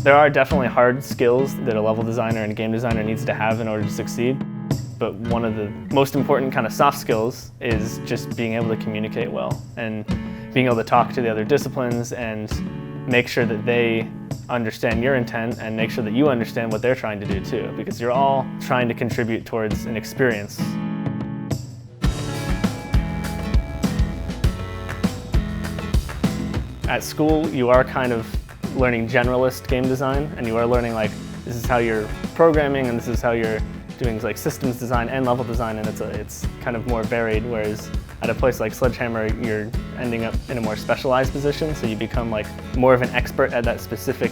There are definitely hard skills that a level designer and a game designer needs to have in order to succeed. But one of the most important kind of soft skills is just being able to communicate well and being able to talk to the other disciplines and make sure that they understand your intent and make sure that you understand what they're trying to do too, because you're all trying to contribute towards an experience. At school, you are kind of learning generalist game design, and you are learning like, this is how you're programming and this is how you're doing like systems design and level design, and it's kind of more varied, whereas at a place like Sledgehammer, you're ending up in a more specialized position, so you become like more of an expert at that specific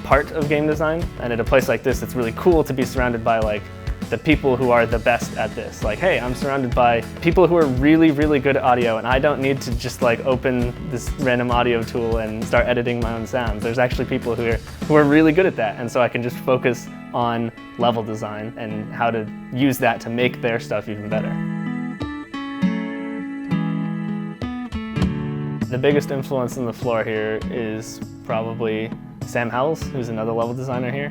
part of game design. And at a place like this, it's really cool to be surrounded by like the people who are the best at this. Like, hey, I'm surrounded by people who are really, really good at audio, and I don't need to just like open this random audio tool and start editing my own sounds. There's actually people who are really good at that, and so I can just focus on level design and how to use that to make their stuff even better. The biggest influence on the floor here is probably Sam Howells, who's another level designer here.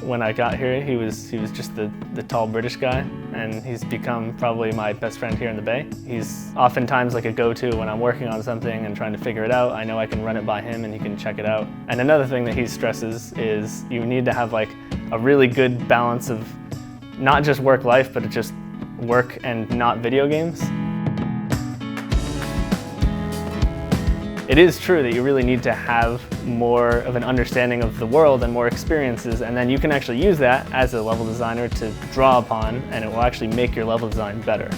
When I got here, he was just the tall British guy, and he's become probably my best friend here in the Bay. He's oftentimes like a go-to when I'm working on something and trying to figure it out. I know I can run it by him and he can check it out. And another thing that he stresses is you need to have like a really good balance of not just work-life, but just work and not video games. It is true that you really need to have more of an understanding of the world and more experiences, and then you can actually use that as a level designer to draw upon, and it will actually make your level design better.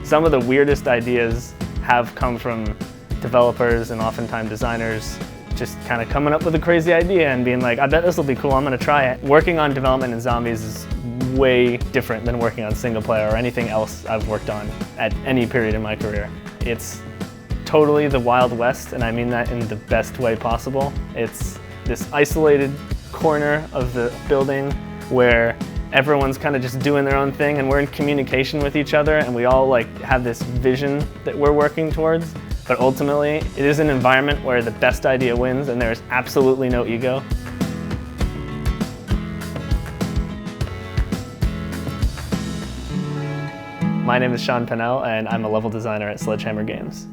Some of the weirdest ideas have come from developers and oftentimes designers just kind of coming up with a crazy idea and being like, I bet this will be cool, I'm going to try it. Working on development in zombies is way different than working on single player or anything else I've worked on at any period in my career. It's totally the Wild West, and I mean that in the best way possible. It's this isolated corner of the building where everyone's kind of just doing their own thing, and we're in communication with each other, and we all like have this vision that we're working towards. But ultimately, it is an environment where the best idea wins, and there's absolutely no ego. My name is Pennell, and I'm a level designer at Sledgehammer Games.